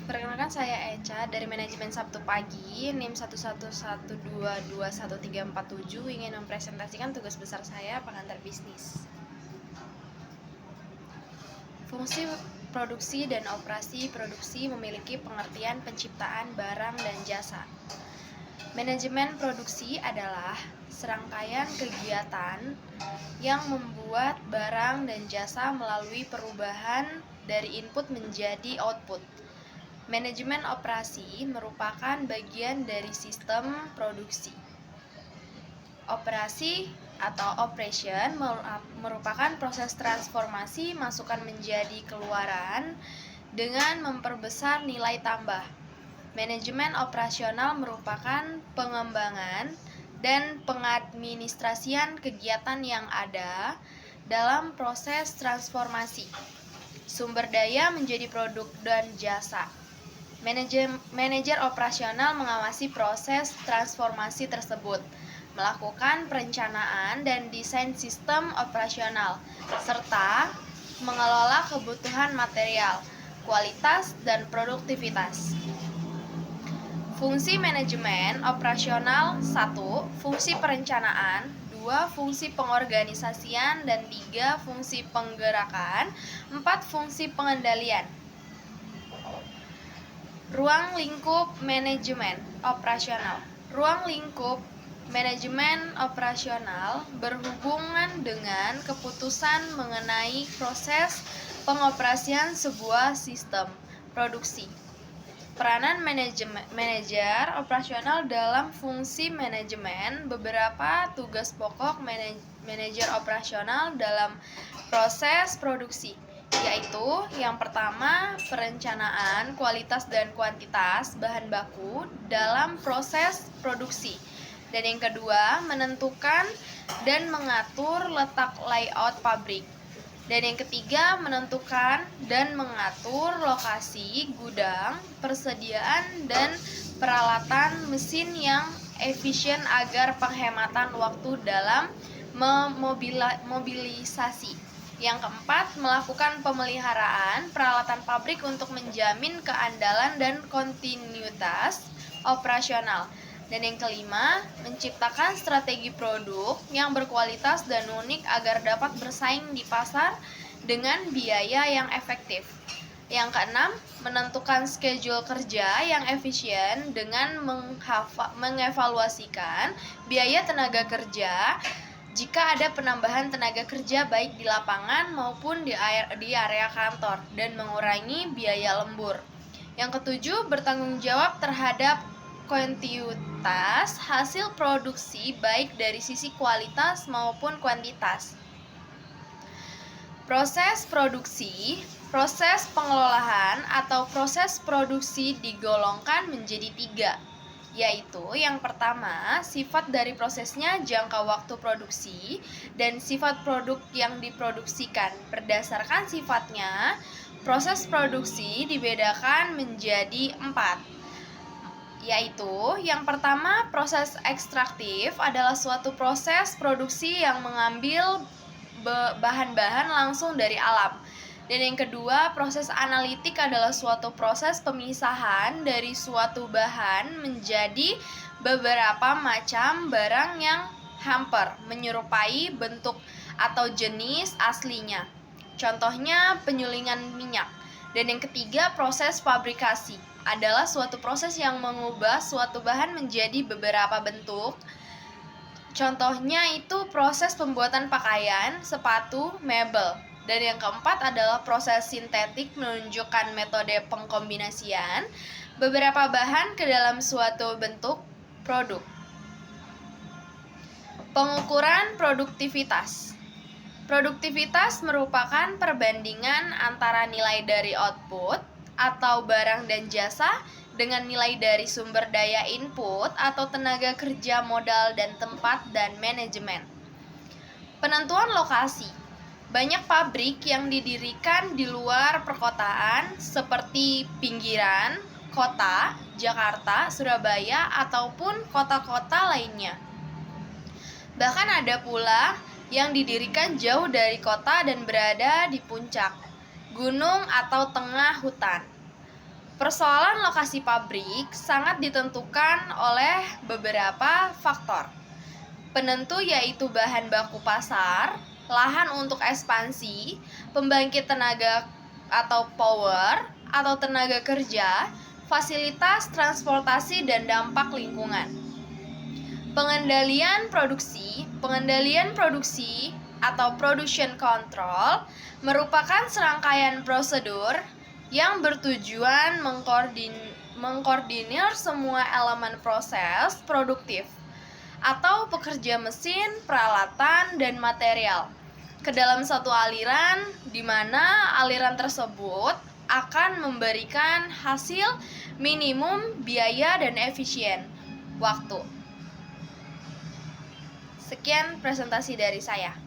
Perkenalkan, saya Echa dari manajemen Sabtu Pagi, NIM 111122137, ingin mempresentasikan tugas besar saya, pengantar bisnis. Fungsi produksi dan operasi produksi memiliki pengertian penciptaan barang dan jasa. Manajemen produksi adalah serangkaian kegiatan yang membuat barang dan jasa melalui perubahan dari input menjadi output. Manajemen operasi merupakan bagian dari sistem produksi. Operasi atau operation merupakan proses transformasi masukan menjadi keluaran dengan memperbesar nilai tambah. Manajemen operasional merupakan pengembangan dan pengadministrasian kegiatan yang ada dalam proses transformasi sumber daya menjadi produk dan jasa. Manajer operasional mengawasi proses transformasi tersebut, melakukan perencanaan dan desain sistem operasional, serta mengelola kebutuhan material, kualitas, dan produktivitas. Fungsi manajemen operasional 1. Fungsi perencanaan, 2. Fungsi pengorganisasian, dan 3. Fungsi penggerakan, 4. Fungsi pengendalian. Ruang lingkup manajemen operasional. Ruang lingkup manajemen operasional berhubungan dengan keputusan mengenai proses pengoperasian sebuah sistem produksi. Peranan manajer operasional dalam fungsi manajemen. Beberapa tugas pokok manajer operasional dalam proses produksi, yaitu yang pertama, perencanaan kualitas dan kuantitas bahan baku dalam proses produksi. Dan yang kedua, menentukan dan mengatur letak layout pabrik. Dan yang ketiga, menentukan dan mengatur lokasi gudang, persediaan dan peralatan mesin yang efisien agar penghematan waktu dalam memobilisasi. Yang keempat, melakukan pemeliharaan peralatan pabrik untuk menjamin keandalan dan kontinuitas operasional. Dan yang kelima, menciptakan strategi produk yang berkualitas dan unik agar dapat bersaing di pasar dengan biaya yang efektif. Yang keenam, menentukan schedule kerja yang efisien dengan mengevaluasikan biaya tenaga kerja jika ada penambahan tenaga kerja baik di lapangan maupun di area kantor, dan mengurangi biaya lembur. Yang ketujuh, bertanggung jawab terhadap kontinuitas hasil produksi baik dari sisi kualitas maupun kuantitas. Proses produksi, proses pengelolaan atau proses produksi digolongkan menjadi 3, yaitu yang pertama, sifat dari prosesnya, jangka waktu produksi, dan sifat produk yang diproduksikan. Berdasarkan sifatnya, proses produksi dibedakan menjadi 4, yaitu yang pertama, proses ekstraktif adalah suatu proses produksi yang mengambil bahan-bahan langsung dari alam. Dan yang kedua, proses analitik adalah suatu proses pemisahan dari suatu bahan menjadi beberapa macam barang yang hampir menyerupai bentuk atau jenis aslinya. Contohnya penyulingan minyak. Dan yang ketiga, proses fabrikasi adalah suatu proses yang mengubah suatu bahan menjadi beberapa bentuk. Contohnya itu proses pembuatan pakaian, sepatu, mebel. Dan yang keempat adalah proses sintetik, menunjukkan metode pengkombinasian beberapa bahan ke dalam suatu bentuk produk. Pengukuran produktivitas. Produktivitas merupakan perbandingan antara nilai dari output atau barang dan jasa dengan nilai dari sumber daya input atau tenaga kerja, modal, dan tempat dan manajemen. Penentuan lokasi. Banyak pabrik yang didirikan di luar perkotaan seperti pinggiran kota, Jakarta, Surabaya, ataupun kota-kota lainnya. Bahkan ada pula yang didirikan jauh dari kota dan berada di puncak gunung atau tengah hutan. Persoalan lokasi pabrik sangat ditentukan oleh beberapa faktor. Penentu yaitu bahan baku pasar, lahan untuk ekspansi, pembangkit tenaga atau power atau tenaga kerja, fasilitas transportasi dan dampak lingkungan. Pengendalian produksi atau production control merupakan serangkaian prosedur yang bertujuan mengkoordinir semua elemen proses produktif atau pekerja mesin, peralatan, dan material ke dalam satu aliran, di mana aliran tersebut akan memberikan hasil minimum biaya dan efisien waktu. Sekian presentasi dari saya.